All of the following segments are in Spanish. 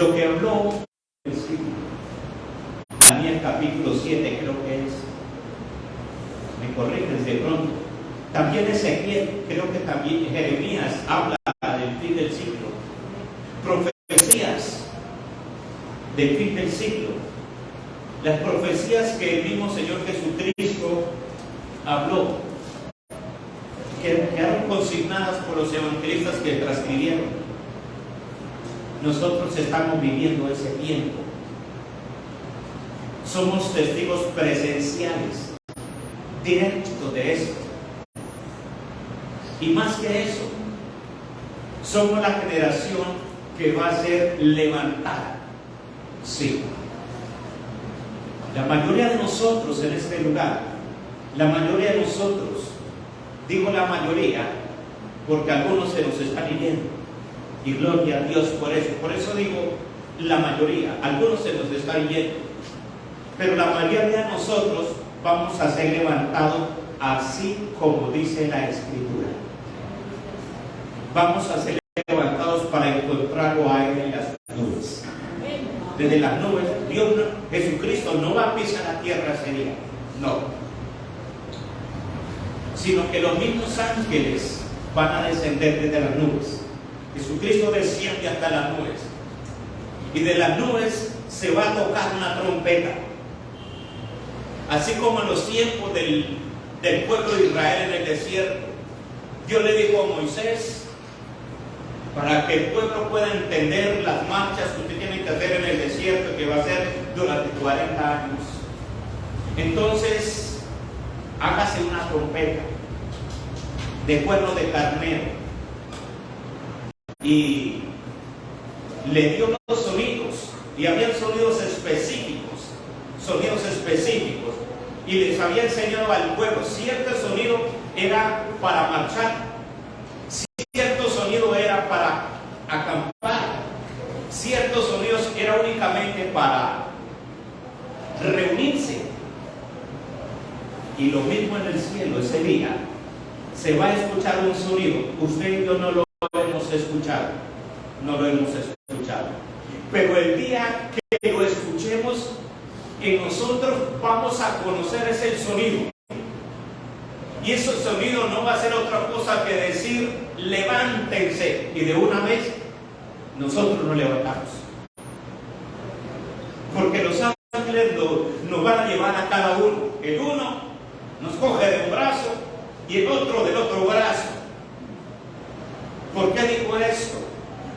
lo que habló Daniel capítulo 7, creo que es, me corriges de pronto, también Ezequiel, creo que también Jeremías habla del fin del siglo, profecías del fin del siglo, las profecías que el mismo Señor Jesucristo habló, que quedaron consignadas por los evangelistas que transcribieron. Nosotros estamos viviendo ese tiempo. Somos testigos presenciales, directos de eso. Y más que eso, somos la generación que va a ser levantada. Sí. La mayoría de nosotros en este lugar, la mayoría de nosotros, digo la mayoría, porque algunos se nos están yendo. Y gloria a Dios por eso. Por eso digo la mayoría. Algunos se nos están yendo. Pero la mayoría de nosotros vamos a ser levantados así como dice la Escritura. Vamos a ser levantados para encontrarlo a Él en las nubes. Desde las nubes, Jesucristo no va a pisar la tierra ese día. No. Sino que los mismos ángeles van a descender desde las nubes. Jesucristo desciende hasta las nubes. Y de las nubes se va a tocar una trompeta. Así como en los tiempos del pueblo de Israel en el desierto, Dios le dijo a Moisés, para que el pueblo pueda entender las marchas que usted tiene que hacer en el desierto, que va a ser durante 40 años. Entonces, hágase una trompeta de cuerno de carnero. Y le dio los sonidos, y habían sonidos específicos, y les había enseñado al pueblo. Cierto sonido era para marchar, cierto sonido era para acampar, ciertos sonidos era únicamente para reunirse. Y lo mismo en el cielo, ese día se va a escuchar un sonido. Usted y yo no lo hemos escuchado, pero el día que lo escuchemos, que nosotros vamos a conocer ese sonido. Y ese sonido no va a ser otra cosa que decir levántense, y de una vez nosotros nos levantamos, porque los ángeles nos van a llevar a cada uno. El uno nos coge de un brazo y el otro del otro brazo. ¿Por qué dijo esto?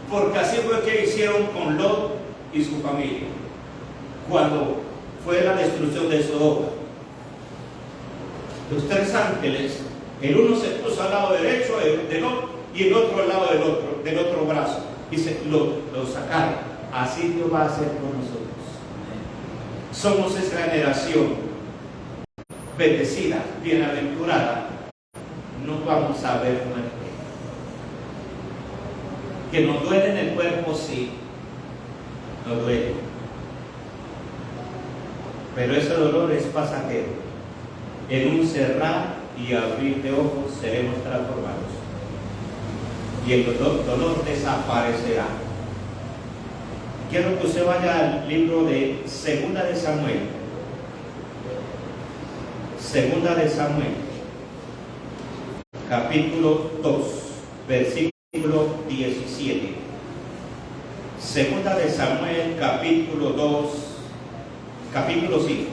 Porque así fue que hicieron con Lot y su familia cuando fue la destrucción de Sodoma. Los tres ángeles, el uno se puso al lado derecho de Lot y el otro al lado del otro brazo, y lo sacaron. Así Dios va a hacer con nosotros. Somos esa generación bendecida, bienaventurada. No vamos a ver muerte. Que nos duele en el cuerpo, sí, nos duele, pero ese dolor es pasajero. En un cerrar y abrir de ojos seremos transformados y el dolor desaparecerá. Quiero que usted vaya al libro de Segunda de Samuel, capítulo 2, versículo 17. Segunda de Samuel, capítulo 5,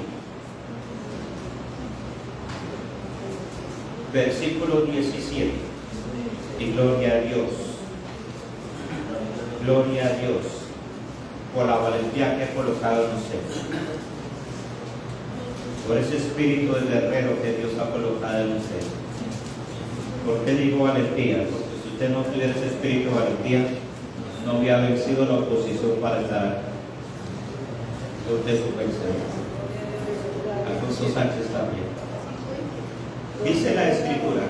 versículo 17. Y gloria a Dios por la valentía que ha colocado en usted, por ese espíritu de guerrero que Dios ha colocado en usted. ¿Por qué digo valentía? Porque si usted no tuviera ese espíritu de valentía, no había vencido la oposición para estar aquí. Usted es su vencedor. Alfonso Sánchez también. Dice la Escritura,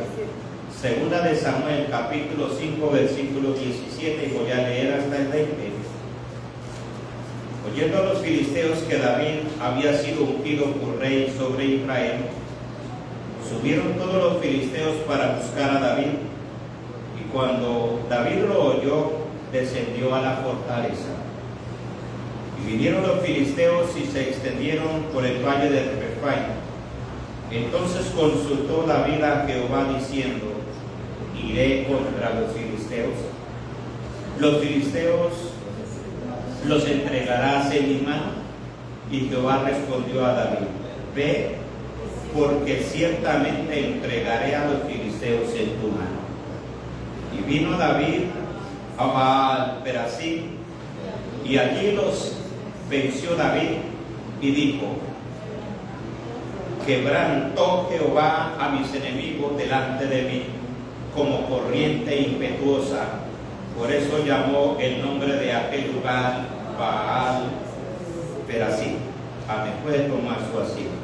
Segunda de Samuel, capítulo 5, versículo 17, y voy a leer hasta el 20. Oyendo a los filisteos que David había sido ungido por rey sobre Israel, subieron todos los filisteos para buscar a David, y cuando David lo oyó, descendió a la fortaleza. Y vinieron los filisteos y se extendieron por el valle de Rephaim. Entonces consultó David a Jehová diciendo: iré contra los filisteos. Los filisteos los entregarás en mi mano. Y Jehová respondió a David: ve, porque ciertamente entregaré a los filisteos en tu mano. Y vino David a Baal-Perasim, y allí los venció David, y dijo: quebrantó Jehová a mis enemigos delante de mí, como corriente impetuosa. Por eso llamó el nombre de aquel lugar Baal-Perasim. Amén. Puede tomar su asiento.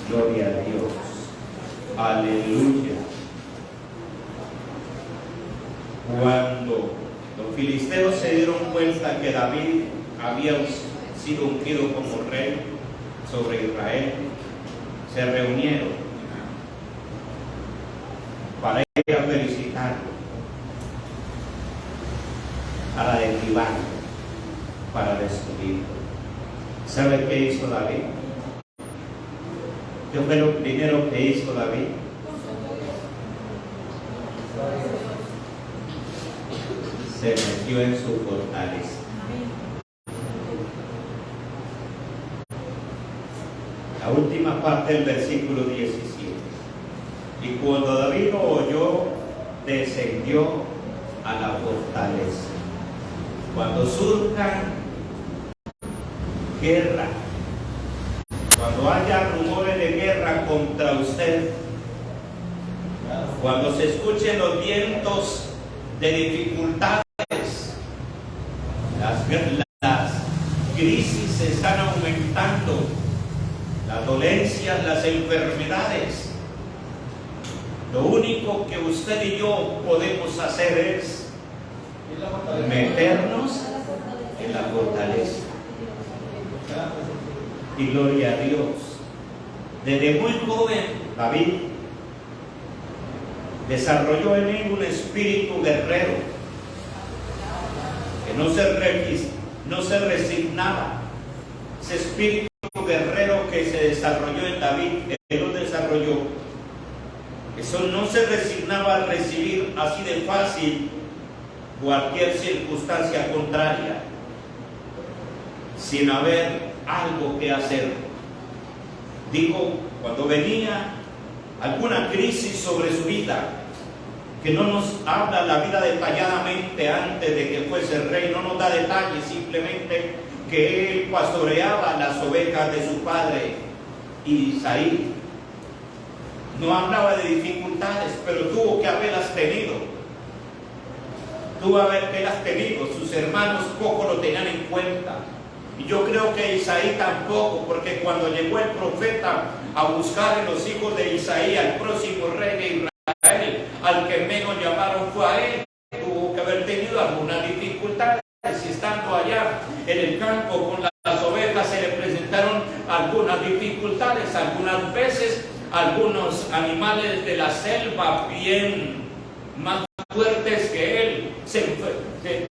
Gloria a Dios. Aleluya. Cuando los filisteos se dieron cuenta que David había sido ungido como rey sobre Israel, se reunieron para ir a felicitarlo, para derribarlo, para destruirlo. ¿Sabe qué hizo David? ¿Qué fue lo primero que hizo David? Se metió en su fortaleza. La última parte del versículo 17. Y cuando David lo oyó, descendió a la fortaleza. Cuando surja guerra, cuando haya rumores de guerra contra usted, cuando se escuchen los vientos de dificultades, las crisis se están aumentando, las dolencias, las enfermedades, lo único que usted y yo podemos hacer es meternos en la fortaleza. Y gloria a Dios. Desde muy joven David desarrolló en él un espíritu guerrero que no se resignaba. Ese espíritu guerrero que se desarrolló en David, que lo desarrolló, eso no se resignaba a recibir así de fácil cualquier circunstancia contraria, sin haber algo que hacer. Digo, cuando venía alguna crisis sobre su vida, que no nos habla la vida detalladamente antes de que fuese rey, no nos da detalles, simplemente que él pastoreaba las ovejas de su padre Isaí. No hablaba de dificultades, pero tuvo que haberlas tenido. Tuvo que haberlas tenido. Sus hermanos poco lo tenían en cuenta. Y yo creo que Isaí tampoco, porque cuando llegó el profeta a buscar en los hijos de Isaí al próximo rey de Israel, al que menos llamaron fue a él, tuvo que haber tenido algunas dificultades. Y estando allá en el campo con las ovejas se le presentaron algunas dificultades, algunas veces algunos animales de la selva bien más fuertes que él él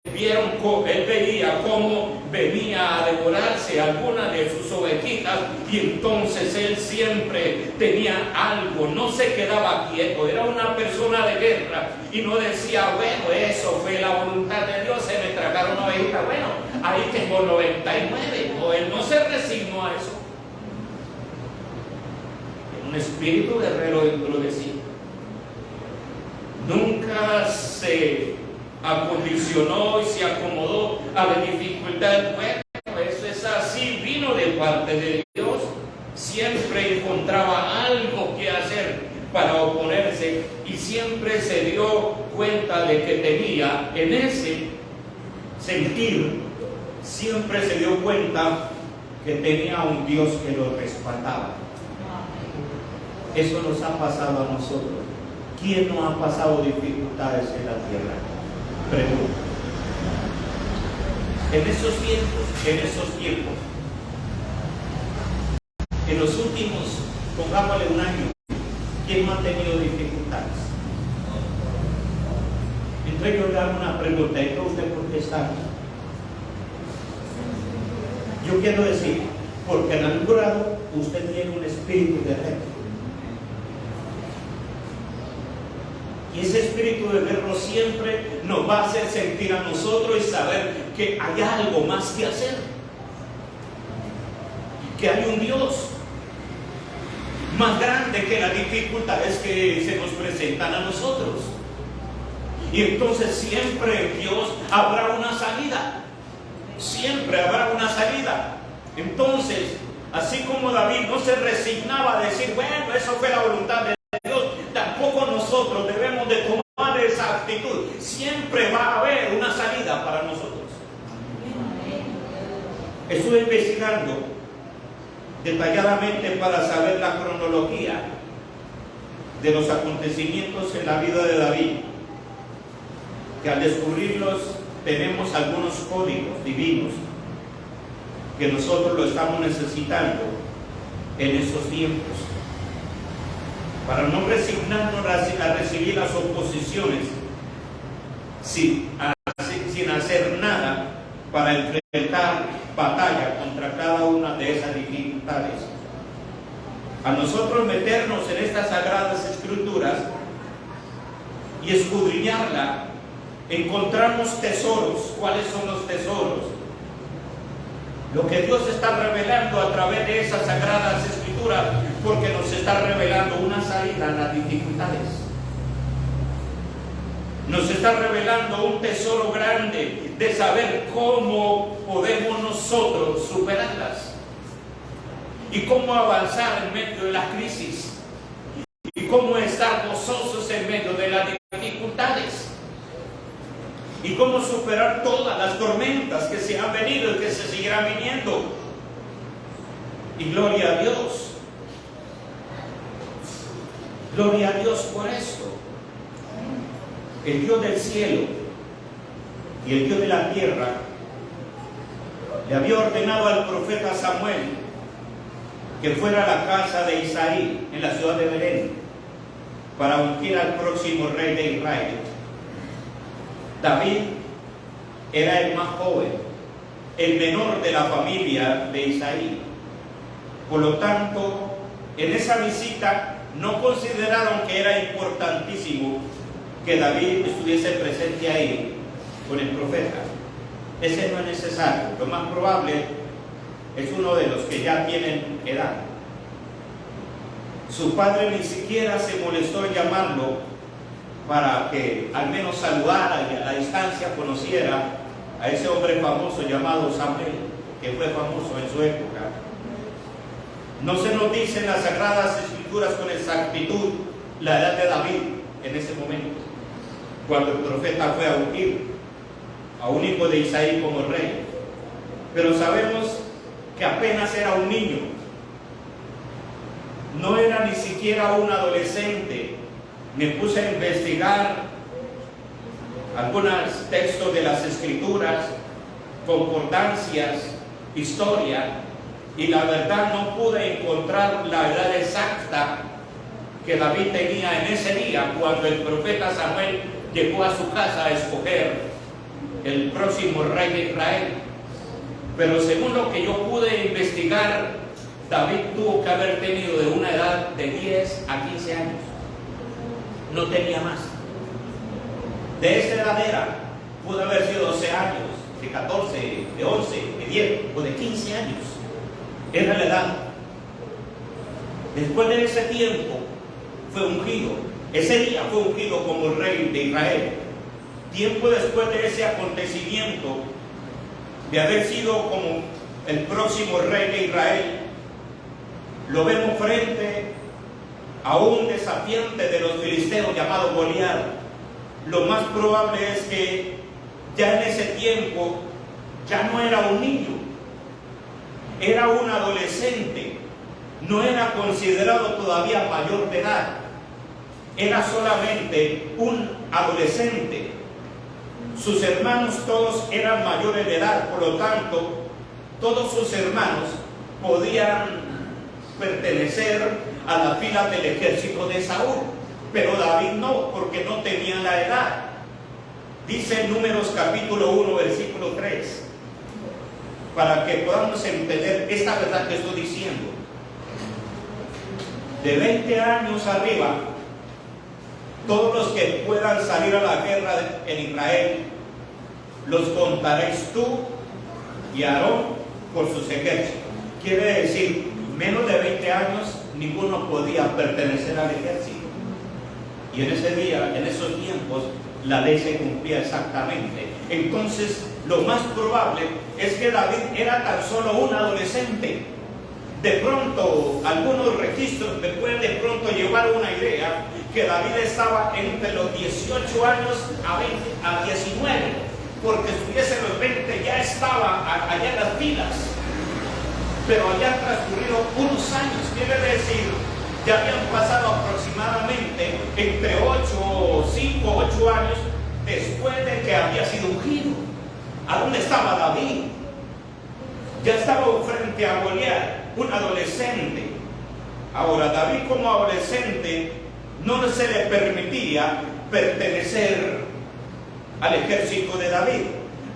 veía cómo venía a devorarse alguna de sus ovejitas, y entonces él siempre tenía algo, no se quedaba quieto, era una persona de guerra y no decía, bueno, eso fue la voluntad de Dios, se me tragaron una ovejita, bueno, ahí tengo 99, no, él no se resignó a eso. Un espíritu guerrero dentro de sí. Nunca se acondicionó y se acomodó a la dificultad. Bueno, eso es así, vino de parte de Dios. Siempre encontraba algo que hacer para oponerse y siempre se dio cuenta de que tenía en ese sentir, siempre se dio cuenta que tenía un Dios que lo respaldaba. Eso nos ha pasado a nosotros. ¿Quién no ha pasado dificultades en la tierra? Pregunta. En esos tiempos, en los últimos, pongámosle un año, ¿quién no ha tenido dificultades? Entonces yo le hago una pregunta y todo usted contesta. Yo quiero decir, porque en algún grado usted tiene un espíritu guerrero. Y ese espíritu de guerrero siempre nos va a hacer sentir a nosotros y saber que hay algo más que hacer. Que hay un Dios más grande que las dificultades que se nos presentan a nosotros. Y entonces siempre en Dios habrá una salida. Siempre habrá una salida. Entonces, así como David no se resignaba a decir, bueno, eso fue la voluntad de Dios, tampoco nosotros debemos de tomar esa actitud. Siempre va a haber una salida para nosotros. Estuve investigando detalladamente para saber la cronología de los acontecimientos en la vida de David, que al descubrirlos tenemos algunos códigos divinos que nosotros lo estamos necesitando en estos tiempos, para no resignarnos a recibir las oposiciones sin hacer nada para enfrentar batalla contra cada una de esas dificultades. A nosotros meternos en estas sagradas escrituras y escudriñarla, encontramos tesoros. ¿Cuáles son los tesoros? Lo que Dios está revelando a través de esas sagradas escrituras, porque nos está revelando una salida a las dificultades. Nos está revelando un tesoro grande de saber cómo podemos nosotros superarlas y cómo avanzar en medio de la crisis y cómo estar gozosos en medio de las dificultades y cómo superar todas las tormentas que se han venido y que se seguirán viniendo. Y gloria a Dios. Gloria a Dios por esto. El Dios del cielo y el Dios de la tierra le había ordenado al profeta Samuel que fuera a la casa de Isaí en la ciudad de Belén para ungir al próximo rey de Israel. David era el más joven, el menor de la familia de Isaí. Por lo tanto, en esa visita no consideraron que era importantísimo que David estuviese presente ahí con el profeta. Ese no es necesario. Lo más probable es uno de los que ya tienen edad. Su padre ni siquiera se molestó en llamarlo para que al menos saludara y a la distancia conociera a ese hombre famoso llamado Samuel, que fue famoso en su época. No se nos dice en las Sagradas Escrituras con exactitud la edad de David en ese momento, cuando el profeta fue a ungir a un hijo de Isaí como rey. Pero sabemos que apenas era un niño, no era ni siquiera un adolescente. Me puse a investigar algunos textos de las Escrituras, concordancias, historia, y la verdad no pude encontrar la edad exacta que David tenía en ese día cuando el profeta Samuel llegó a su casa a escoger el próximo rey de Israel. Pero según lo que yo pude investigar, David tuvo que haber tenido de una edad de 10 a 15 años. No tenía más. De esa edad pudo haber sido 12 años, de 14, de 11, de 10 o de 15 años. Era la edad. Después de ese tiempo fue ungido. Ese día fue ungido como rey de Israel. Tiempo después de ese acontecimiento, de haber sido como el próximo rey de Israel, lo vemos frente a un desafiante de los filisteos llamado Goliat. Lo más probable es que ya en ese tiempo ya no era un niño, era un adolescente, no era considerado todavía mayor de edad, era solamente un adolescente. Sus hermanos todos eran mayores de edad, por lo tanto, todos sus hermanos podían pertenecer a la fila del ejército de Saúl, pero David no, porque no tenía la edad. Dice en Números capítulo 1, versículo 3: para que podamos entender esta verdad que estoy diciendo. De 20 años arriba, todos los que puedan salir a la guerra en Israel, los contaréis tú y Aarón por sus ejércitos. Quiere decir, menos de 20 años, ninguno podía pertenecer al ejército. Y en ese día, en esos tiempos, la ley se cumplía exactamente. Entonces, lo más probable es que David era tan solo un adolescente. De pronto, algunos registros me pueden de pronto llevar una idea que David estaba entre los 18 años a 19, porque estuviese los 20 ya estaba allá en las filas, pero habían transcurrido unos años, quiere decir, ya habían pasado aproximadamente entre 5 o 8 años después de que había sido ungido. ¿A dónde estaba David? Ya estaba frente a Goliat, un adolescente. Ahora, David como adolescente no se le permitía pertenecer al ejército de David.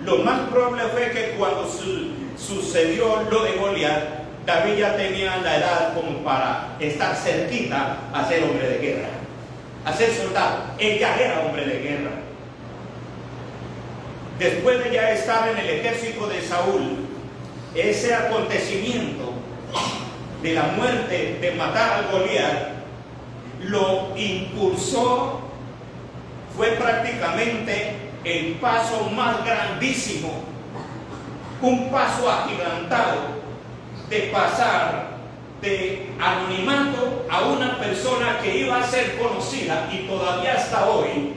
Lo más probable fue que cuando sucedió lo de Goliat, David ya tenía la edad como para estar cerquita a ser hombre de guerra, a ser soldado. Él ya era hombre de guerra. Después de ya estar en el ejército de Saúl, ese acontecimiento de la muerte, de matar a Goliat, lo impulsó, fue prácticamente el paso más grandísimo, un paso agigantado de pasar de anonimato a una persona que iba a ser conocida, y todavía hasta hoy,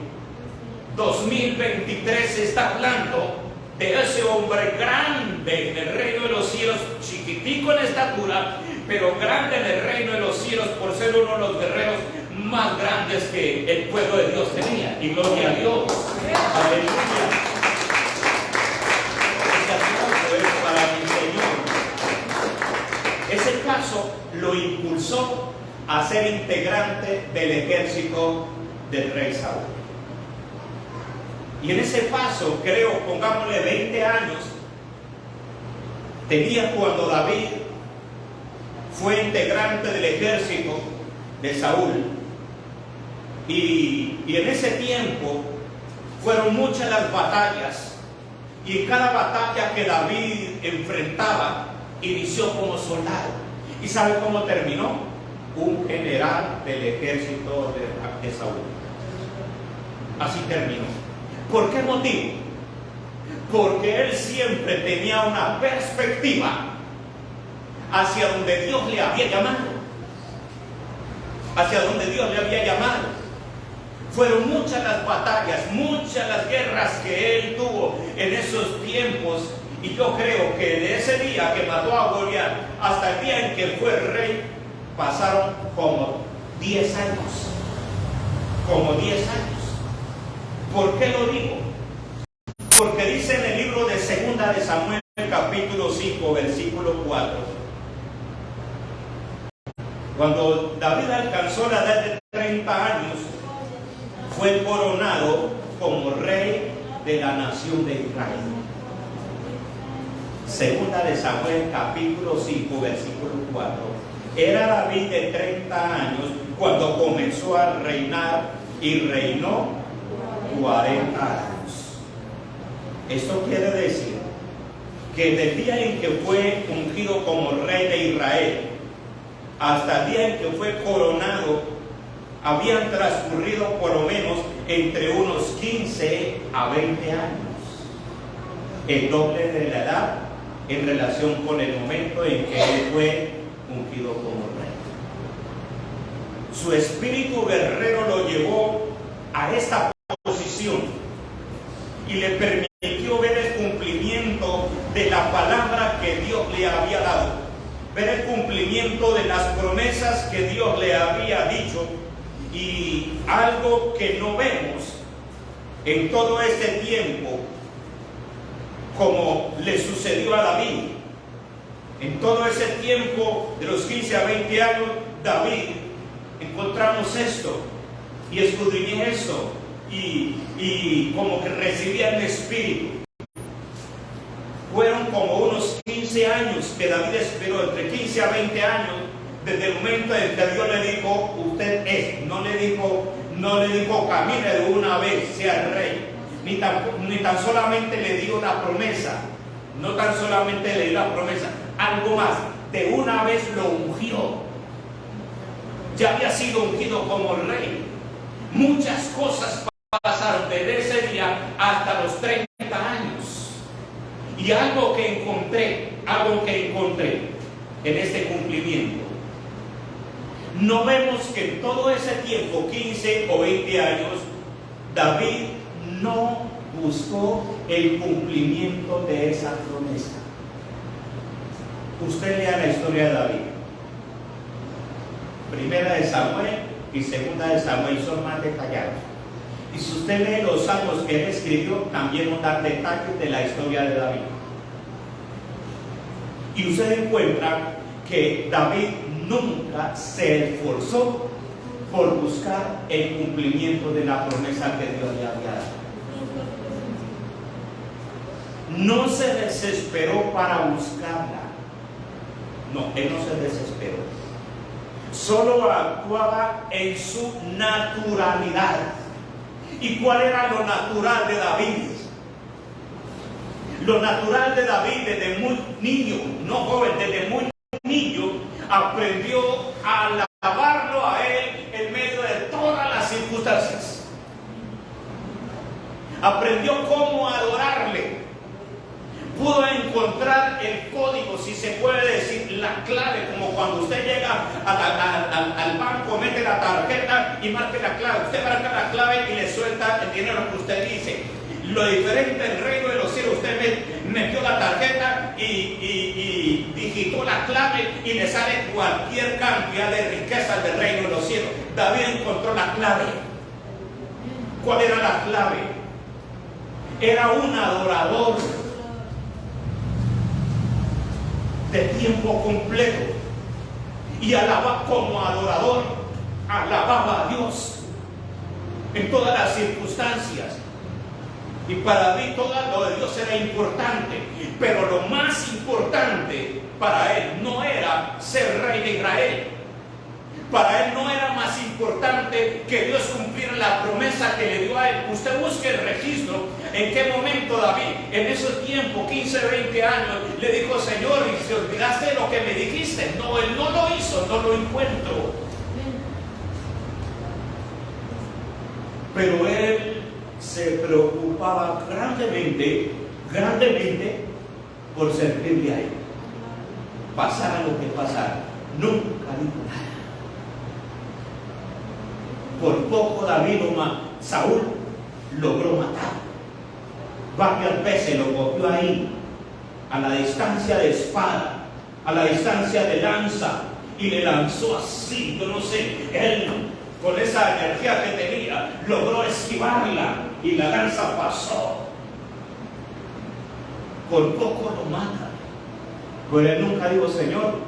2023, se está hablando de ese hombre grande en el reino de los cielos, chiquitico en estatura, pero grande en el reino de los cielos por ser uno de los guerreros más grandes que el pueblo de Dios tenía. Y gloria a Dios. Aleluya. Este aplauso es para mi Señor. Ese caso lo impulsó a ser integrante del ejército del rey Saúl. Y en ese paso, creo, pongámosle 20 años, tenía cuando David fue integrante del ejército de Saúl. Y en ese tiempo fueron muchas las batallas. Y en cada batalla que David enfrentaba, inició como soldado. ¿Y sabe cómo terminó? Un general del ejército de Saúl. Así terminó. ¿Por qué motivo? Porque él siempre tenía una perspectiva hacia donde Dios le había llamado. Hacia donde Dios le había llamado. Fueron muchas las batallas, muchas las guerras que él tuvo en esos tiempos. Y yo creo que de ese día que mató a Goliat hasta el día en que fue rey, pasaron como 10 años. Como 10 años. ¿Por qué lo digo? Porque dice en el libro de Segunda de Samuel, capítulo 5, versículo 4. Cuando David alcanzó la edad de 30 años, fue coronado como rey de la nación de Israel. Segunda de Samuel, capítulo 5, versículo 4. Era David de 30 años cuando comenzó a reinar, y reinó 40 años. Esto quiere decir que desde el día en que fue ungido como rey de Israel hasta el día en que fue coronado, habían transcurrido por lo menos entre unos 15 a 20 años, el doble de la edad en relación con el momento en que él fue ungido como rey. Su espíritu guerrero lo llevó a esta posición y le permitió ver el cumplimiento de la palabra que Dios le había dado, ver el cumplimiento de las promesas que Dios le había dicho. Y algo que no vemos en todo este tiempo, como le sucedió a David, en todo ese tiempo de los 15 a 20 años, David, encontramos esto y escudriñé esto y como que recibía el espíritu. Fueron como unos 15 15 años que David esperó, entre 15 a 20 años, desde el momento en que Dios le dijo, usted es, no le dijo camine de una vez, sea rey, ni tan solamente le dio la promesa, no tan solamente le dio la promesa, algo más, de una vez lo ungió. Ya había sido ungido como rey. Muchas cosas pasaron desde ese día hasta los 30 años. Y algo que encontré en este cumplimiento, no vemos que en todo ese tiempo, 15 o 20 años, David no buscó el cumplimiento de esa promesa. Usted lea la historia de David. Primera de Samuel y segunda de Samuel son más detallados. Y si usted lee los salmos que él escribió, también nos dan detalles de la historia de David. Y usted encuentra que David nunca se esforzó por buscar el cumplimiento de la promesa que Dios le había dado. No se desesperó para buscarla. No, él no se desesperó. Solo actuaba en su naturalidad. ¿Y cuál era lo natural de David? Lo natural de David desde muy niño, no joven, desde muy niño, aprendió a alabarlo a él en medio de todas las circunstancias. Aprendió cómo adorarle. Pudo encontrar el código, si se puede decir, la clave, como cuando usted llega al banco, mete la tarjeta y marca la clave. Usted marca la clave y le suelta el dinero que usted dice. Lo diferente del reino de los cielos, usted metió la tarjeta y digitó la clave y le sale cualquier cantidad de riquezas del reino de los cielos. David encontró la clave. ¿Cuál era la clave? Era un adorador de tiempo completo, y como adorador alababa a Dios en todas las circunstancias. Y para David todo lo de Dios era importante, pero lo más importante para él no era ser rey de Israel. Para él no era más importante que Dios cumpliera la promesa que le dio a él. Usted busque el registro en qué momento David, en ese tiempo, 15, 20 años, le dijo: Señor, ¿y se olvidaste de lo que me dijiste? No, él no lo hizo, no lo encuentro. Pero él se preocupaba grandemente por servirle a él. Pasara lo que pasara, nunca dijo nada. Por poco Saúl logró matar. Varias veces lo cogió ahí, a la distancia de espada, a la distancia de lanza, y le lanzó así. Yo no sé, él con esa energía que tenía logró esquivarla y la lanza pasó. Por poco lo mata. Pero él nunca dijo: Señor,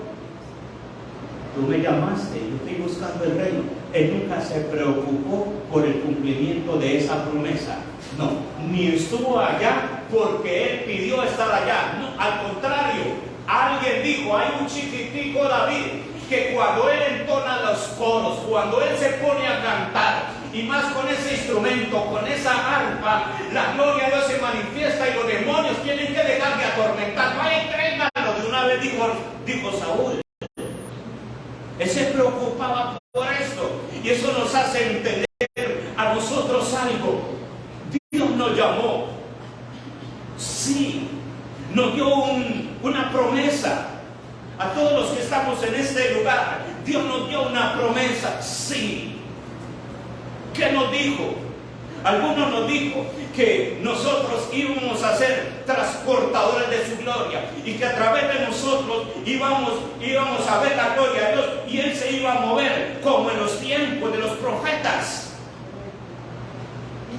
tú me llamaste, yo estoy buscando el reino. Él nunca se preocupó por el cumplimiento de esa promesa. No, ni estuvo allá porque él pidió estar allá. No, al contrario, alguien dijo: hay un chiquitico David que cuando él entona los coros, cuando él se pone a cantar, y más con ese instrumento, con esa arpa, la gloria de Dios se manifiesta y los demonios tienen que dejar de atormentar. Vaya y tráiganlo de una vez, dijo Saúl. Él se preocupaba por esto, y eso nos hace entender a nosotros algo. Dios nos llamó, sí, nos dio una promesa. A todos los que estamos en este lugar, Dios nos dio una promesa, sí. ¿Qué nos dijo? Algunos nos dijo que nosotros íbamos a ser transportadores de su gloria, y que a través de nosotros íbamos a ver la gloria de Dios, y Él se iba a mover como en los tiempos de los profetas.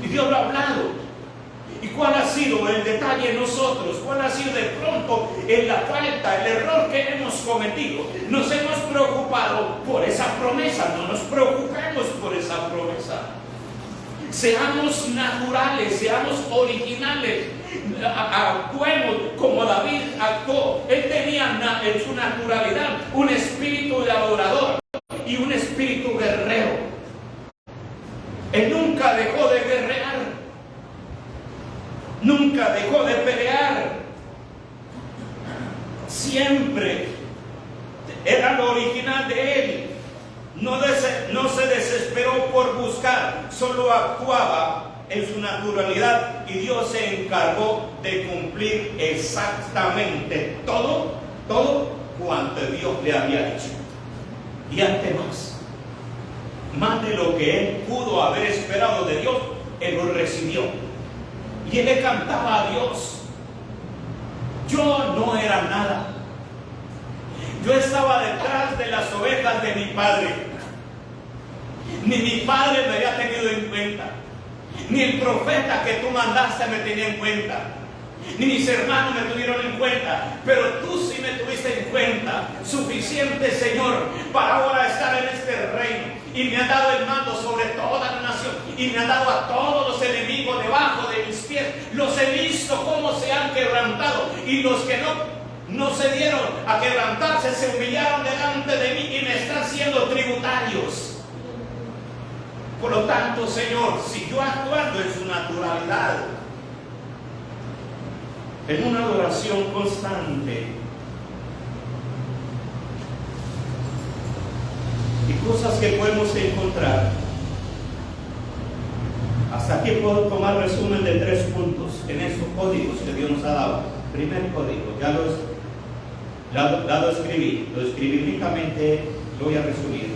Y Dios lo ha hablado. ¿Y cuál ha sido el detalle en nosotros? ¿Cuál ha sido de pronto en la falta, el error que hemos cometido? Nos hemos preocupado por esa promesa. No nos preocupemos por esa promesa. Seamos naturales, seamos originales. Actuemos como David actuó. Él tenía en su naturalidad un espíritu de adorador y un espíritu guerrero. Él nunca dejó de guerrear, nunca dejó de pelear. Siempre era lo original de él. No se desesperó por buscar, solo actuaba en su naturalidad y Dios se encargó de cumplir exactamente todo cuanto Dios le había dicho. Y ante más de lo que él pudo haber esperado de Dios, él lo recibió. Y él le cantaba a Dios: yo no era nada, yo estaba detrás de las ovejas de mi padre, ni mi padre me había tenido en cuenta, ni el profeta que tú mandaste me tenía en cuenta, ni mis hermanos me tuvieron en cuenta, pero tú sí me tuviste en cuenta, suficiente, Señor, para ahora estar en este reino. Y me has dado el mando sobre toda la nación, y me has dado a todos los enemigos debajo de mis pies. Los he visto cómo se han quebrantado, y los que no se dieron a quebrantarse se humillaron delante de mí y me están siendo tributarios. Por lo tanto, Señor, si yo actuando en su naturalidad, en una adoración constante, y cosas que podemos encontrar, hasta aquí puedo tomar resumen de 3 puntos en esos códigos que Dios nos ha dado. Primer código, ya lo escribí únicamente, lo voy a resumir: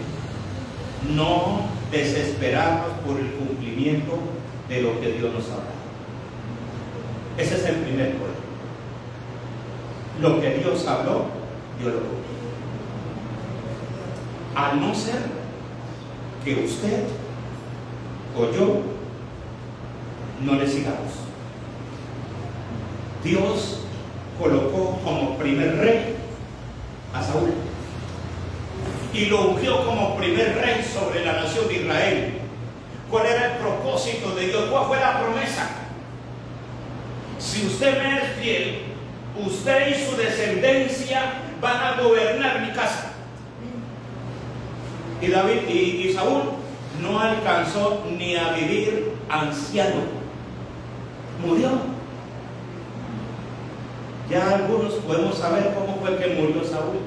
no desesperarnos por el cumplimiento de lo que Dios nos ha dado. Ese es el primer código. Lo que Dios habló, Dios lo cumplió. Al no ser que usted o yo no le sigamos. Dios colocó como primer rey a Saúl y lo ungió como primer rey sobre la nación de Israel. ¿Cuál era el propósito de Dios? ¿Cuál fue la promesa? Si usted me es fiel, usted y su descendencia van a gobernar mi casa. Y David y Saúl no alcanzó ni a vivir anciano. Murió. Ya algunos podemos saber cómo fue que murió Saúl.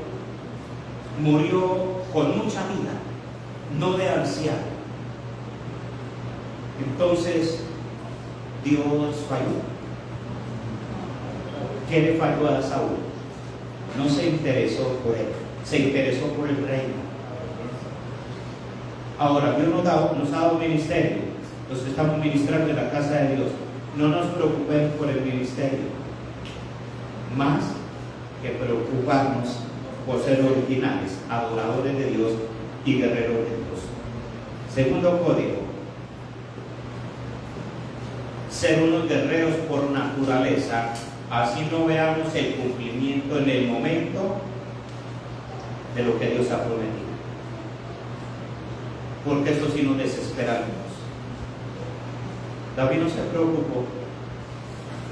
Murió con mucha vida, no de anciano. Entonces, Dios falló. ¿Qué le falló a Saúl? No se interesó por él, se interesó por el reino. Ahora, Dios nos ha dado ministerio, los que estamos ministrando en la casa de Dios. No nos preocupemos por el ministerio, más que preocuparnos por ser originales, adoradores de Dios y guerreros de Dios. Segundo código: ser unos guerreros por naturaleza, así no veamos el cumplimiento en el momento de lo que Dios ha prometido. Porque esto sí nos desesperamos. David no se preocupó,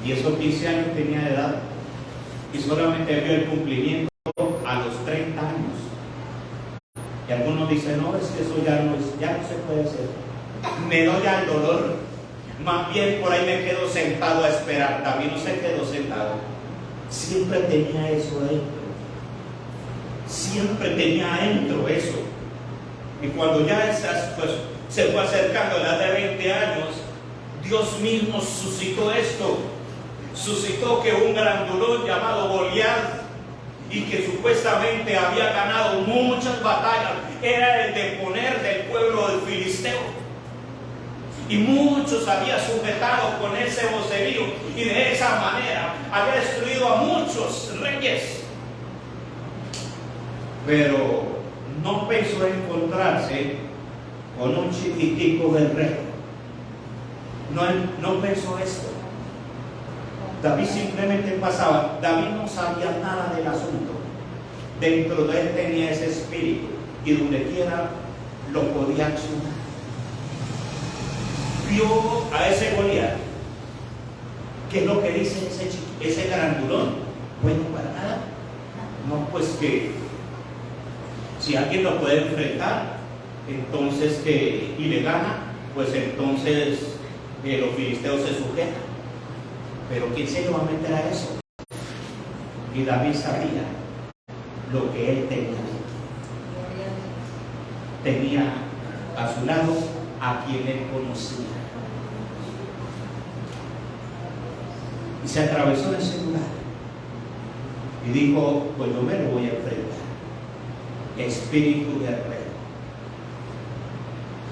y esos 15 años tenía de edad, y solamente vio el cumplimiento a los 30 años. Y algunos dicen: no, es que eso ya no se puede hacer, me doy al dolor, más bien por ahí me quedo sentado a esperar. David no se quedó sentado, siempre tenía eso dentro, siempre tenía dentro eso. Y cuando ya se fue acercando a la edad de 20 años, Dios mismo suscitó esto. Suscitó que un grandulón llamado Goliat, y que supuestamente había ganado muchas batallas, era el deponer del pueblo del filisteo. Y muchos había sujetado con ese vocerío, y de esa manera había destruido a muchos reyes. Pero no pensó encontrarse con un chiquitico guerrero. No pensó esto. David simplemente pasaba. David no sabía nada del asunto. Dentro de él tenía ese espíritu, y donde quiera lo podía accionar. Vio a ese Goliat. ¿Qué es lo que dice ese grandulón? Bueno, para nada. No, pues que si alguien lo puede enfrentar, entonces y le gana, pues entonces los filisteos se sujetan. Pero ¿quién se lo va a meter a eso? Y David sabía lo que él tenía. Tenía a su lado a quien él conocía. Y se atravesó en ese lugar. Y dijo, pues yo me lo voy a enfrentar. Espíritu guerrero.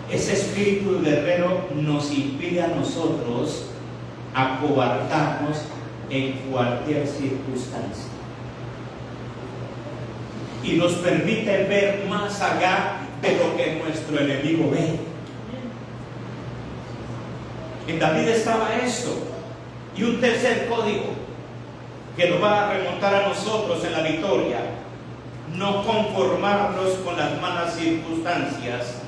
Ese espíritu guerrero nos impide a nosotros acobardarnos en cualquier circunstancia. Y nos permite ver más allá de lo que nuestro enemigo ve. En David estaba esto. Y un tercer código que nos va a remontar a nosotros en la victoria: no conformarnos con las malas circunstancias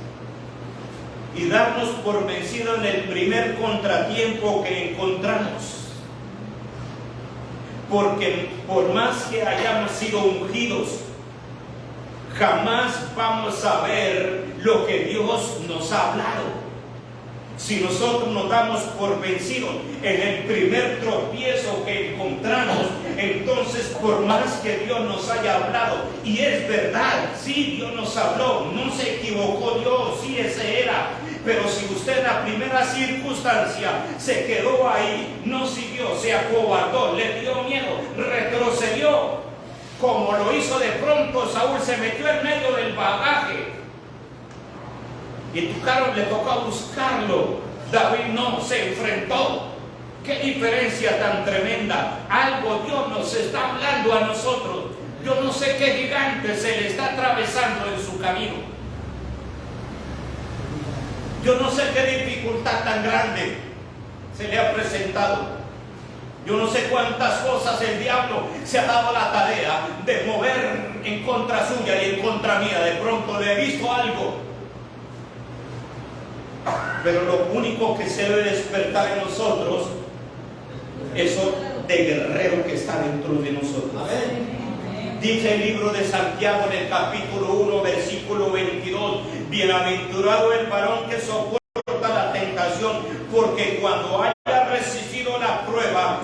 y darnos por vencido en el primer contratiempo que encontramos. Porque por más que hayamos sido ungidos, jamás vamos a ver lo que Dios nos ha hablado. Si nosotros nos damos por vencidos en el primer tropiezo que encontramos, entonces por más que Dios nos haya hablado, y es verdad, sí, Dios nos habló, no se equivocó Dios, sí, ese era. Pero si usted en la primera circunstancia se quedó ahí, no siguió, se acobardó, le dio miedo, retrocedió, como lo hizo de pronto Saúl, se metió en medio del bagaje y le tocó buscarlo. David no, se enfrentó. Qué diferencia tan tremenda. Algo Dios nos está hablando a nosotros. Yo no sé qué gigante se le está atravesando en su camino. Yo no sé qué dificultad tan grande se le ha presentado. Yo no sé cuántas cosas el diablo se ha dado la tarea de mover en contra suya y en contra mía. De pronto le he visto algo. Pero lo único que se debe despertar en nosotros es eso de guerrero que está dentro de nosotros. Dice el libro de Santiago en el capítulo 1, versículo 22: bienaventurado el varón que soporta la tentación, porque cuando haya resistido la prueba,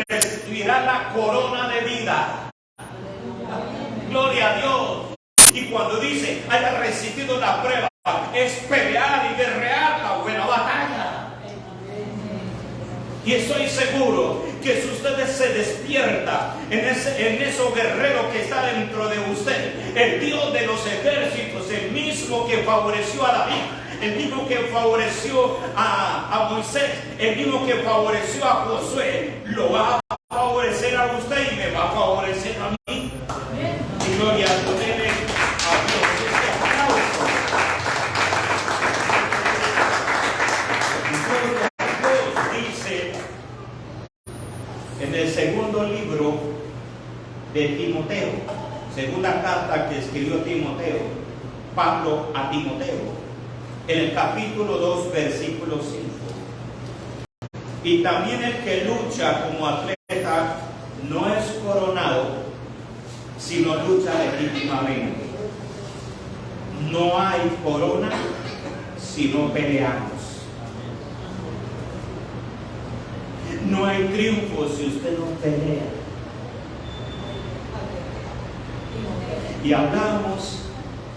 recibirá la corona de vida. Gloria a Dios. Y cuando dice haya resistido la prueba, es pelear y guerrear la buena batalla. Y estoy seguro que si ustedes se despierta en eso guerrero que está dentro de usted, el Dios de los ejércitos, el mismo que favoreció a David, el mismo que favoreció a Moisés, el mismo que favoreció a Josué, lo va a favorecer a usted y me va a favorecer a mí. Y gloria a Dios. En el segundo libro de Timoteo, segunda carta que escribió Timoteo, Pablo a Timoteo, en el capítulo 2, versículo 5. Y también el que lucha como atleta no es coronado, sino lucha legítimamente. No hay corona si no peleamos. No hay triunfo si usted no pelea. Y hablamos,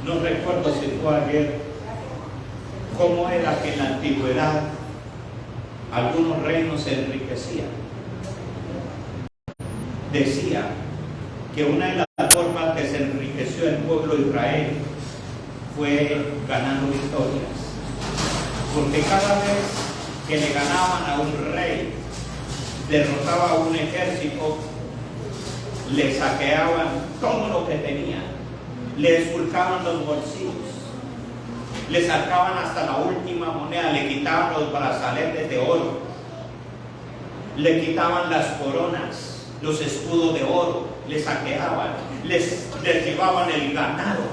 no recuerdo si fue ayer, cómo era que en la antigüedad algunos reinos se enriquecían. Decía que una de las formas que se enriqueció el pueblo de Israel fue ganando victorias. Porque cada vez que le ganaban a un rey, derrotaba a un ejército, le saqueaban todo lo que tenía, le esculcaban los bolsillos, le sacaban hasta la última moneda, le quitaban los brazaletes de oro, le quitaban las coronas, los escudos de oro, le saqueaban, les llevaban el ganado,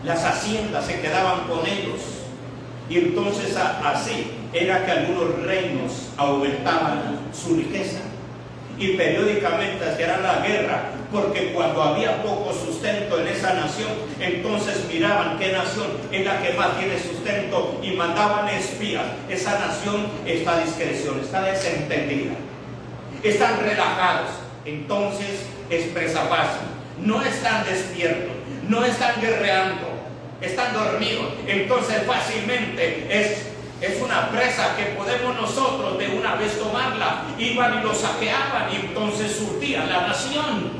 las haciendas se quedaban con ellos. Y entonces así era que algunos reinos aumentaban su riqueza. y periódicamente hacían la guerra, porque cuando había poco sustento en esa nación, entonces miraban qué nación es la que más tiene sustento y mandaban espías. Esa nación está a discreción, está desentendida, están relajados, entonces es presa fácil, no están despiertos, no están guerreando, están dormidos, entonces fácilmente es una presa que podemos nosotros de una vez tomarla. Iban y lo saqueaban y entonces surtían la nación.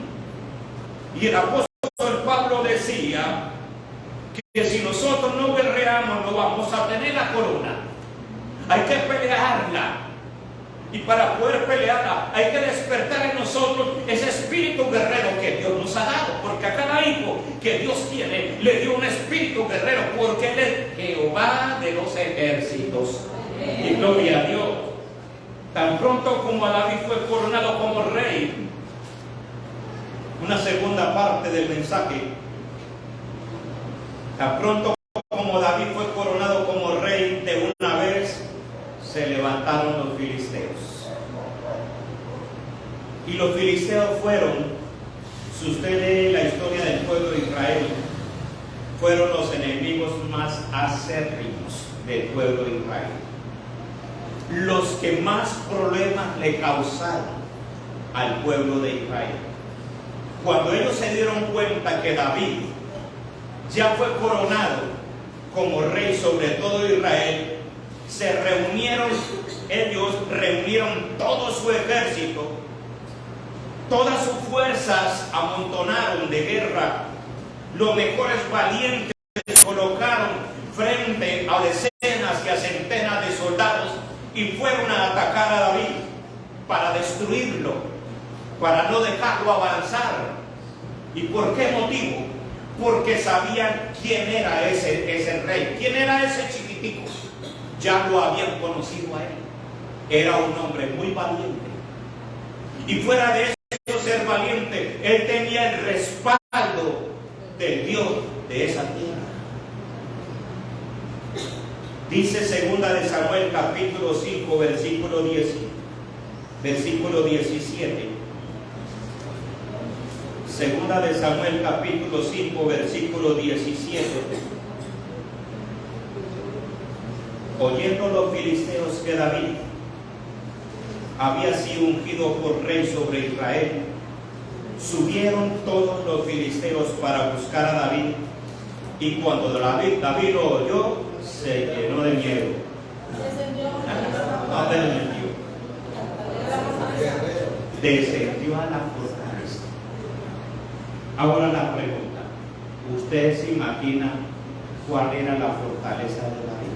Y el apóstol Pablo decía que si nosotros no guerreamos no vamos a tener la corona. Hay que pelearla. Y para poder pelearla hay que despertar en nosotros ese espíritu guerrero que Dios nos ha dado. Porque a cada hijo que Dios tiene le dio un espíritu guerrero, porque Él es Jehová de los ejércitos. Y gloria a Dios. Tan pronto como a David fue coronado como rey, una segunda parte del mensaje, tan pronto como David fue coronado como rey, de una vez se levantaron los filisteos. Y los filisteos fueron, si usted lee la historia del pueblo de Israel, fueron los enemigos más acérrimos del pueblo de Israel, los que más problemas le causaron al pueblo de Israel. Cuando ellos se dieron cuenta que David ya fue coronado como rey sobre todo Israel, se reunieron, ellos reunieron todo su ejército, todas sus fuerzas amontonaron de guerra, los mejores valientes colocaron frente a decenas y a centenas de soldados y fueron a atacar a David para destruirlo, para no dejarlo avanzar. ¿Y por qué motivo? Porque sabían quién era ese rey, quién era ese chiquitico. Ya lo habían conocido a él. Era un hombre muy valiente. Y fuera de eso ser valiente, él tenía el respaldo del Dios de esa tierra. Dice 2 de Samuel capítulo 5 versículo 17. Segunda de Samuel capítulo 5 versículo 17. Oyendo los filisteos que David había sido ungido por rey sobre Israel, subieron todos los filisteos para buscar a David, y cuando David lo oyó, se llenó de miedo. No descendió a la fortaleza. Ahora la pregunta, ¿usted se imagina cuál era la fortaleza de David?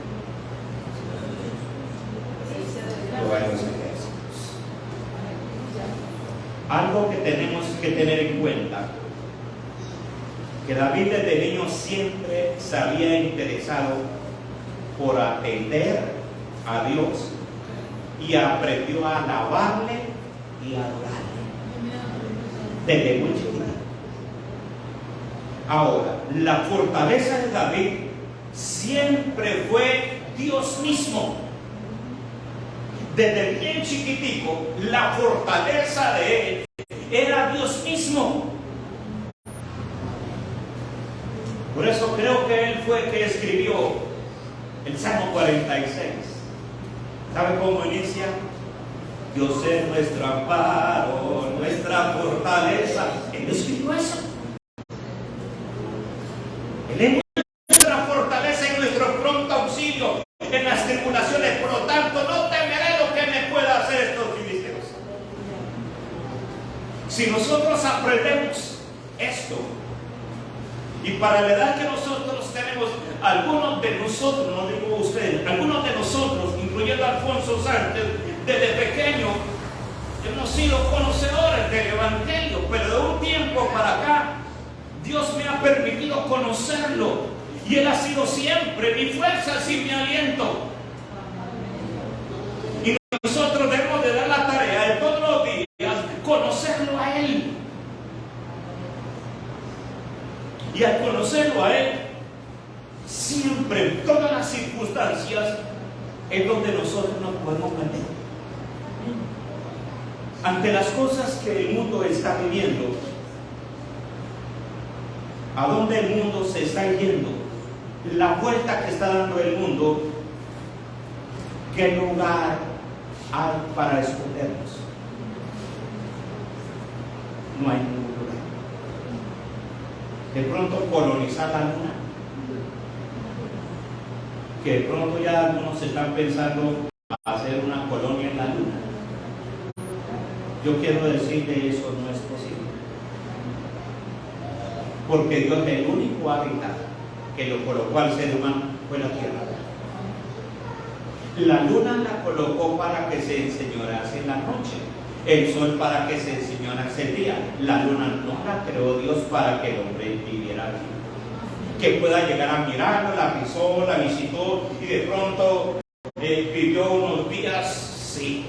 Buenos ejércitos. Algo que tenemos que tener en cuenta, que David desde niño siempre se había interesado por atender a Dios y aprendió a alabarle y a adorarle desde muy chiquito. Ahora, la fortaleza de David siempre fue Dios mismo. Desde bien chiquitico, la fortaleza de él era Dios mismo. Por eso creo que él fue el que escribió el Salmo 46. ¿Sabe cómo inicia? Dios es nuestro amparo, nuestra fortaleza. Él escribió eso. Él es nuestra fortaleza y nuestro pronto auxilio en las tribulaciones. Por lo tanto, no temeré lo que me pueda hacer estos filisteos. Si nosotros aprendemos esto, y para la edad que nosotros tenemos, algunos de nosotros, no digo ustedes, algunos de nosotros, incluyendo a Alfonso Sánchez, desde pequeño hemos sido conocedores del Evangelio, pero de un tiempo para acá Dios me ha permitido conocerlo, y Él ha sido siempre mi fuerza y mi aliento. Y nosotros debemos de dar la tarea de todos los días conocerlo a Él. Y al conocerlo a Él, siempre, en todas las circunstancias, es donde nosotros nos podemos meter. ante las cosas que el mundo está viviendo, a dónde el mundo se está yendo, la vuelta que está dando el mundo, ¿qué lugar hay para escondernos? No hay ningún lugar. De pronto colonizar la luna, que de pronto ya algunos están pensando hacer una colonia en la luna. Yo quiero decir que eso no es posible, porque Dios es el único hábitat que lo colocó al ser humano fue la tierra. La luna la colocó para que se enseñorease en la noche, el sol para que se enseñorease el día. La luna no la creó Dios para que el hombre viviera aquí, que pueda llegar a mirarlo, la pisó, la visitó y de pronto vivió unos días, sí,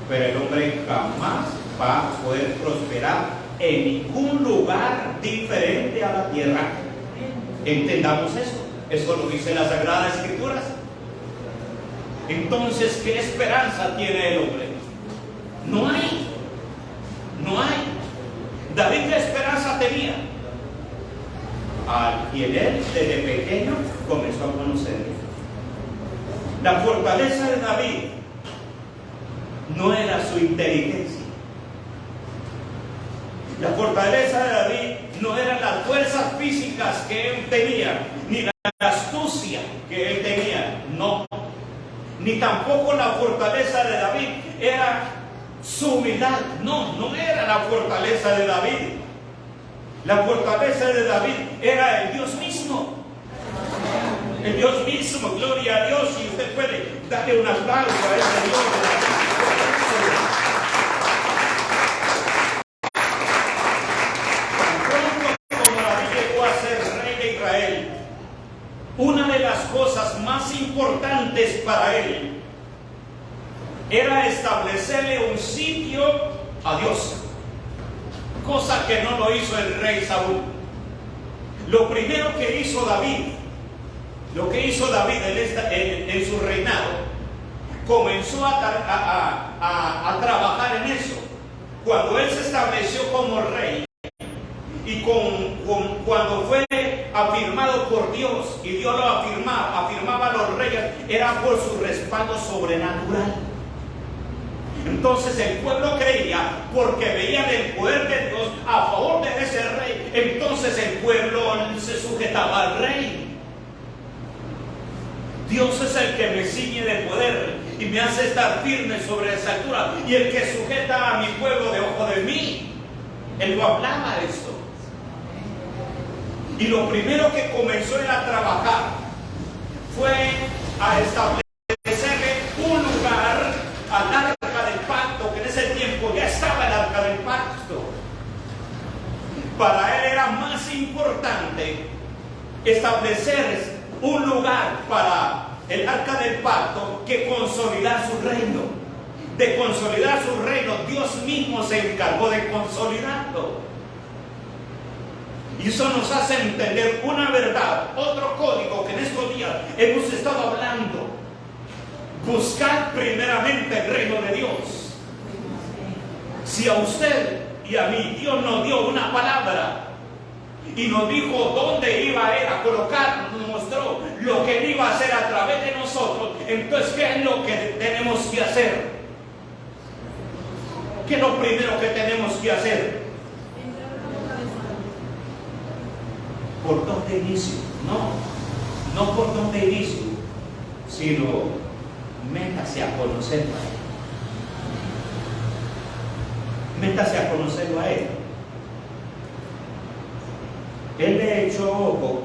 pero el hombre jamás va a poder prosperar en ningún lugar diferente a la tierra. Entendamos eso lo dice la Sagrada Escrituras. Entonces, ¿qué esperanza tiene el hombre? No hay. David, ¿qué esperanza tenía? Al quien él desde pequeño comenzó a conocer. La fortaleza de David no era su inteligencia. La fortaleza de David no eran las fuerzas físicas que él tenía, ni la astucia que él tenía, no. Ni tampoco la fortaleza de David era su humildad, no era la fortaleza de David. La fortaleza de David era el Dios mismo. El Dios mismo, gloria a Dios. Y usted puede darle un aplauso a ese Dios de David. Una de las cosas más importantes para él era establecerle un sitio a Dios, cosa que no lo hizo el rey Saúl. Lo primero que hizo David, en su reinado, comenzó a trabajar en eso. Cuando él se estableció como rey y cuando fue afirmado por Dios, y Dios lo afirmaba a los reyes, era por su respaldo sobrenatural. Entonces el pueblo creía, porque veían el poder de Dios a favor de ese rey, entonces el pueblo se sujetaba al rey. Dios es el que me ciñe de poder y me hace estar firme sobre esa altura, y el que sujeta a mi pueblo debajo de mí. Él lo hablaba esto. Y lo primero que comenzó él a trabajar fue a establecerle un lugar al arca del pacto, que en ese tiempo ya estaba el arca del pacto. Para él era más importante establecer un lugar para el arca del pacto que consolidar su reino. De consolidar su reino, Dios mismo se encargó de consolidarlo. Y eso nos hace entender una verdad, otro código que en estos días hemos estado hablando. Buscar primeramente el reino de Dios. Si a usted y a mí Dios nos dio una palabra y nos dijo dónde iba a él a colocar, nos mostró lo que él iba a hacer a través de nosotros, entonces ¿qué es lo que tenemos que hacer? ¿Qué es lo primero que tenemos que hacer? ¿Por dónde inicio? No por dónde inicio, sino métase a conocerlo a él. Métase a conocerlo a él. Él le echó ojo,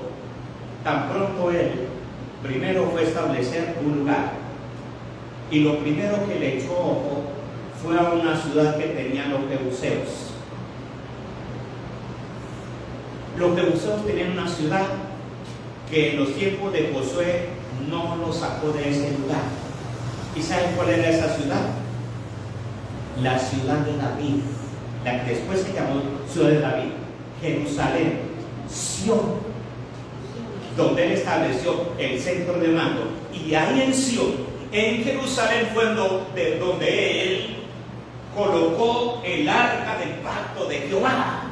tan pronto él primero fue establecer un lugar, y lo primero que le echó ojo fue a una ciudad que tenía los jebuseos. Los jebuseos tenían una ciudad que en los tiempos de Josué no lo sacó de ese lugar. ¿Y saben cuál era esa ciudad? La ciudad de David, la que después se llamó ciudad de David, Jerusalén, Sión, donde él estableció el centro de mando. Y ahí en Sión, en Jerusalén, fue donde él colocó el arca del pacto de Jehová.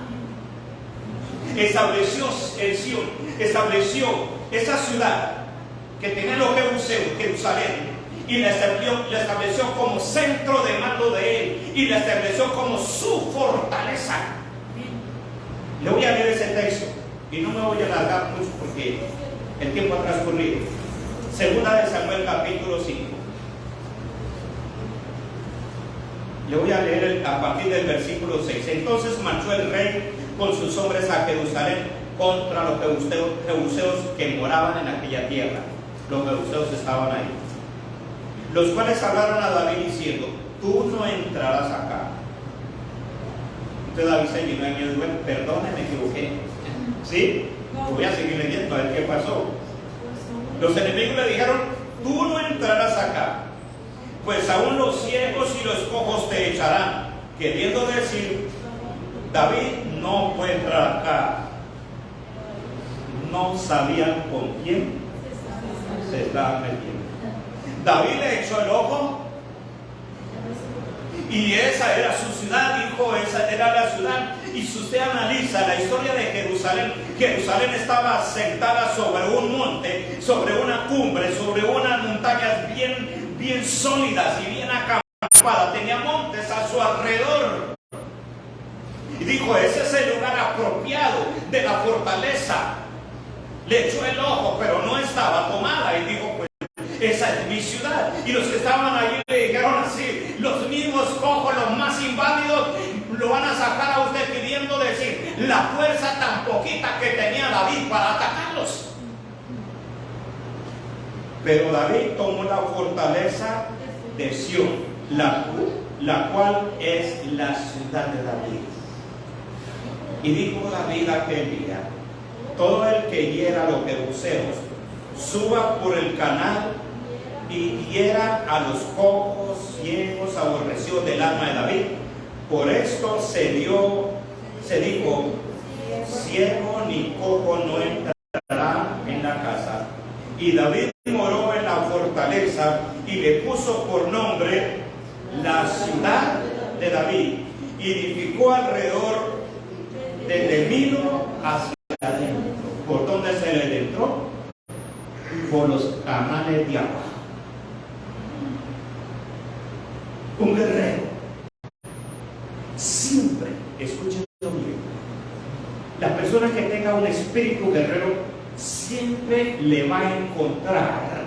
Estableció en Sion, estableció esa ciudad que tenía los jebuseos, Jerusalén, y la estableció como centro de mando de él, y la estableció como su fortaleza. Le voy a leer ese texto y no me voy a alargar mucho porque el tiempo ha transcurrido. Segunda de Samuel capítulo 5. Le voy a leer a partir del versículo 6. Entonces marchó el rey con sus hombres a Jerusalén contra los jebuseos que moraban en aquella tierra. Los jebuseos estaban ahí, los cuales hablaron a David diciendo: tú no entrarás acá. Entonces David se llenó de miedo y dijo: perdone, me equivoqué. ¿Sí? Voy a seguir leyendo a ver qué pasó. Los enemigos le dijeron: tú no entrarás acá, pues aún los ciegos y los cojos te echarán. Queriendo decir, David no puede entrar acá. No sabían con quién se estaban metiendo. David le echó el ojo y esa era su ciudad, dijo, esa era la ciudad. Y si usted analiza la historia de Jerusalén, Jerusalén estaba sentada sobre un monte, sobre una cumbre, sobre unas montañas bien sólidas y bien acampadas. Tenía montes a su alrededor. Y dijo: ese es el lugar apropiado de la fortaleza. Le echó el ojo, pero no estaba tomada. Y dijo: pues esa es mi ciudad. Y los que estaban allí le dijeron así: los mismos cojos, los más inválidos, lo van a sacar a usted, pidiendo decir la fuerza tan poquita que tenía David para atacarlos. Pero David tomó la fortaleza de Sion, la cual es la ciudad de David. Y dijo David aquel día: todo el que hiera a los jebuseos, suba por el canal y hiera a los cojos, ciegos, aborrecidos del alma de David. Por esto se dijo: ciego ni cojo no entrará en la casa. Y David moró en la fortaleza y le puso por nombre la ciudad de David, y edificó alrededor desde Milo hacia adentro. ¿Por dónde se le entró? Por los canales de agua. Un guerrero siempre, escuchen bien, la persona que tenga un espíritu guerrero siempre le va a encontrar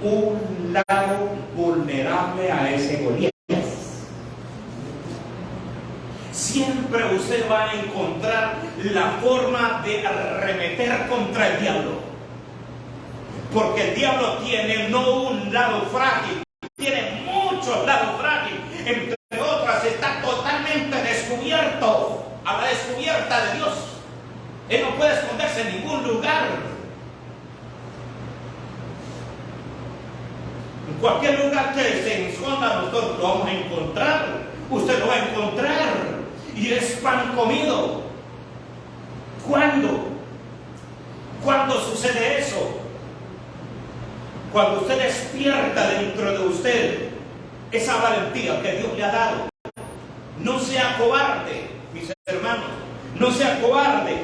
un lado vulnerable a ese Goliat. Siempre usted va a encontrar la forma de arremeter contra el diablo, porque el diablo tiene no un lado frágil, tiene muchos lados frágiles. Entre otras, está totalmente descubierto, a la descubierta de Dios. Él no puede esconderse en ningún lugar. En cualquier lugar que se esconda, nosotros lo vamos a encontrar. Usted lo va a encontrar. Y es pan comido. ¿Cuándo? ¿Cuándo sucede eso? Cuando usted despierta dentro de usted esa valentía que Dios le ha dado. No sea cobarde, mis hermanos. No sea cobarde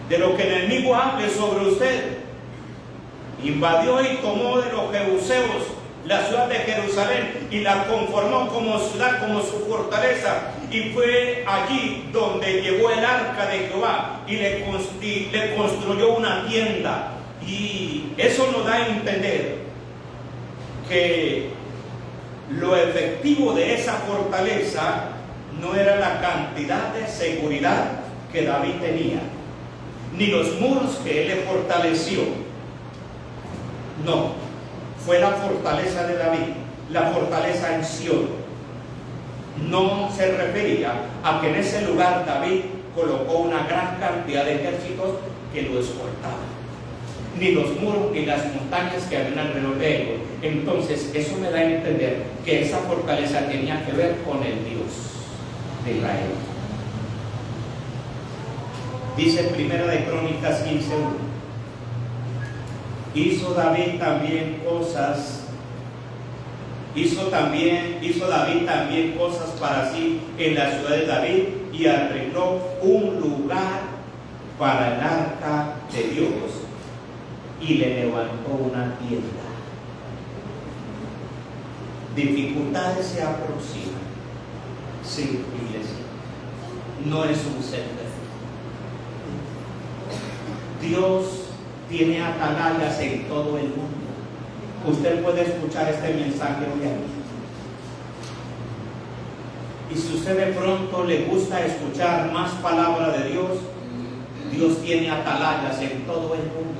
de lo que el enemigo hable sobre usted. Invadió y tomó de los jebuseos la ciudad de Jerusalén y la conformó como ciudad, como su fortaleza, y fue allí donde llevó el arca de Jehová y le construyó una tienda. Y eso nos da a entender que lo efectivo de esa fortaleza no era la cantidad de seguridad que David tenía, ni los muros que él le fortaleció. No, fue la fortaleza de David, la fortaleza en Sion. No se refería a que en ese lugar David colocó una gran cantidad de ejércitos que lo escoltaban, ni los muros ni las montañas que habían alrededor de ellos. Entonces eso me da a entender que esa fortaleza tenía que ver con el Dios de Israel. Dice Primera de Crónicas 15:1: hizo David también cosas Hizo David también cosas para sí en la ciudad de David y arregló un lugar para el arca de Dios y le levantó una tienda. Dificultades se aproximan. Sí, iglesia. No es un secreto. Dios tiene atalayas en todo el mundo. Usted puede escuchar este mensaje hoy aquí. Y si usted de pronto le gusta escuchar más palabra de Dios, Dios tiene atalayas en todo el mundo.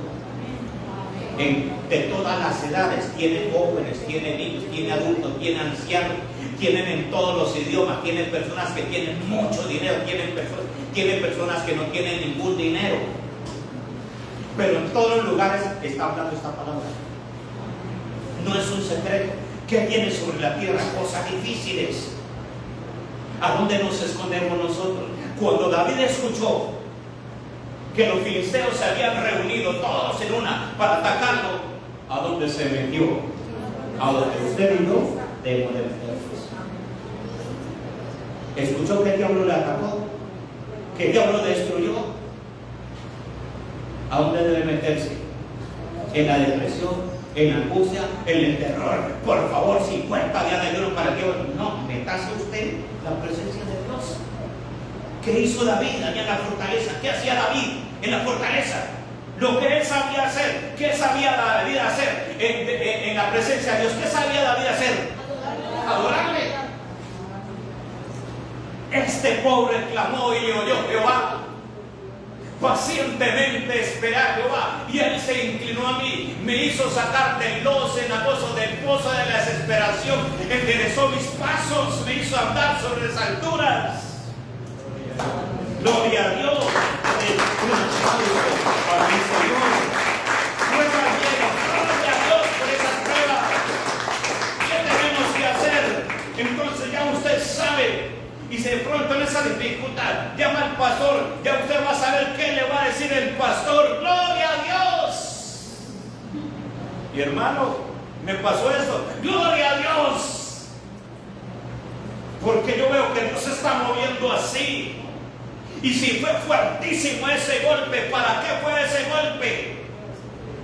De todas las edades, tiene jóvenes, tiene niños, tiene adultos, tiene ancianos, tienen en todos los idiomas, tienen personas que tienen mucho dinero, tienen personas que no tienen ningún dinero. Pero en todos los lugares está hablando esta palabra. No es un secreto. ¿Qué viene sobre la tierra? Cosas difíciles. ¿A dónde nos escondemos nosotros? Cuando David escuchó que los filisteos se habían reunido todos en una para atacarlo, ¿a dónde se metió? A donde usted y yo debemos de meternos. ¿Escuchó que el diablo le atacó? ¿Que el diablo destruyó? ¿A dónde debe meterse? En la depresión, en la angustia, en el terror. Por favor, 50 días de ayuno para que no, metase usted la presencia de Dios. ¿Qué hizo David allá en la fortaleza? ¿Qué hacía David en la fortaleza? Lo que él sabía hacer. ¿Qué sabía David hacer en la presencia de Dios? ¿Qué sabía David hacer? Adorarle. Este pobre clamó y le oyó Jehová. Pacientemente esperé a Jehová y él se inclinó a mí, me hizo sacar del lodo cenagoso, del pozo de la desesperación, enderezó mis pasos, me hizo andar sobre las alturas. Gloria a Dios. Un aplauso para mi Señor. Pruebas llenas. Gloria a Dios por esas pruebas. ¿Qué tenemos que hacer? Entonces ya usted sabe. Y si de pronto en esa dificultad llama al pastor, ya usted va a saber qué le va a decir el pastor. ¡Gloria a Dios! Y hermano, me pasó esto. ¡Gloria a Dios! Porque yo veo que Dios se está moviendo así. Y si fue fuertísimo ese golpe, ¿para qué fue ese golpe?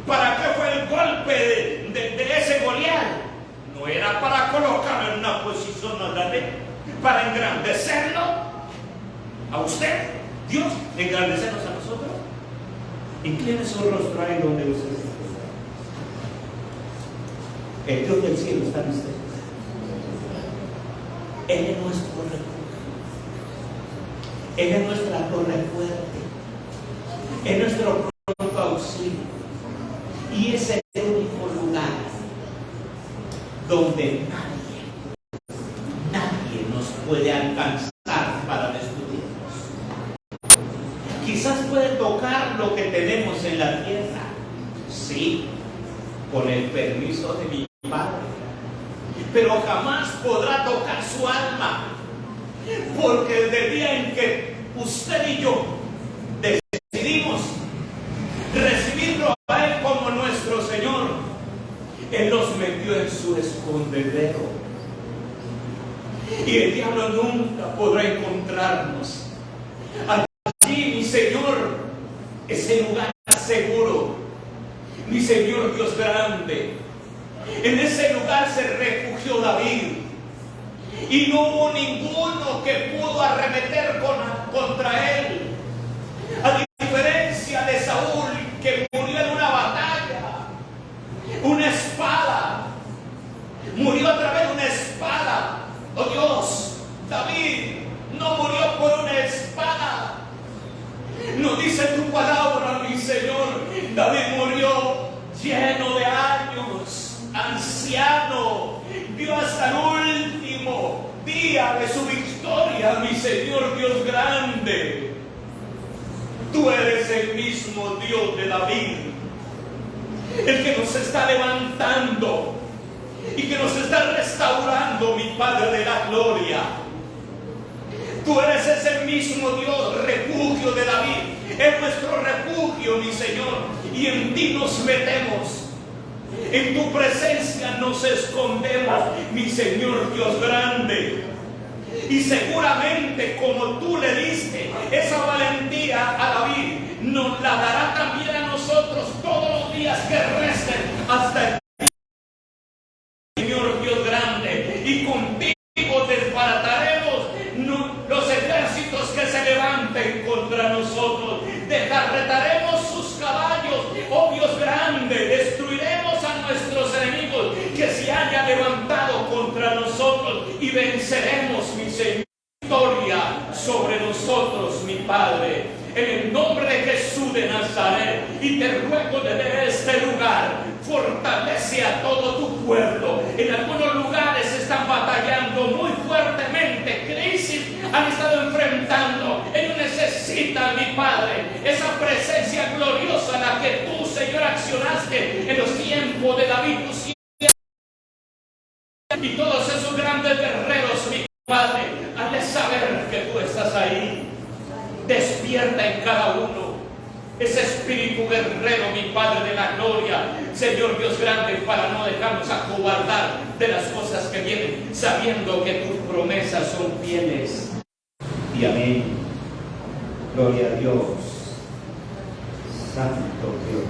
¿Para qué fue el golpe de ese Goliat? No era para colocarlo en una posición honorable, para engrandecerlo a usted, Dios, engrandecernos a nosotros. Incline su rostro ahí donde usted se encuentra. El Dios del cielo está en usted. Él es nuestro refugio. Él es nuestra torre fuerte. Es nuestro pronto auxilio. Y es el único lugar donde nadie nos puede alcanzar para destruirnos. Quizás puede tocar lo que tenemos en la tierra. Sí, con el permiso de mi Padre. Pero jamás podrá tocar su alma. Porque desde el día en que usted y yo decidimos recibirlo a Él como nuestro Señor, Él nos metió en su escondedero. Y el diablo nunca podrá encontrarnos. Allí, mi Señor, es el lugar seguro. Mi Señor Dios grande. En ese lugar se refugió David. Y no hubo ninguno que pudo arremeter contra él. A diferencia de Saúl, que murió en una batalla, una espada, murió a través de una espada. Oh Dios, David no murió por una espada. Nos dice tu palabra, mi Señor, David murió lleno de años, anciano, vio hasta el último día de su victoria, mi Señor Dios grande. Tú eres el mismo Dios de David, el que nos está levantando y que nos está restaurando, mi Padre de la gloria. Tú eres ese mismo Dios, refugio de David. Es nuestro refugio, mi Señor, y en ti nos metemos. En tu presencia nos escondemos, mi Señor Dios grande. Y seguramente como tú le diste esa valentía a David, nos la dará también a nosotros todos los días que resten hasta el Señor Dios grande. Y contigo desbarataremos los ejércitos que se levanten contra nosotros. Descarretaremos sus caballos, oh Dios grande. Destruiremos a nuestros enemigos que se hayan levantado contra nosotros, y venceremos, mi Señor, victoria sobre nosotros, mi Padre. En el nombre de Jesús de Nazaret, y te ruego desde este lugar, fortalece a todo tu pueblo. En algunos lugares están batallando muy fuertemente, crisis han estado enfrentando. Ellos necesitan, mi Padre, esa presencia gloriosa, la que tú, Señor, accionaste en los tiempos de David, y todos esos grandes guerreros, mi Padre, han de saber que tú estás ahí. Despierta en cada uno ese espíritu guerrero, mi Padre de la gloria, Señor Dios grande, para no dejarnos acobardar de las cosas que vienen, sabiendo que tus promesas son fieles. Y amén. Gloria a Dios. Santo Dios.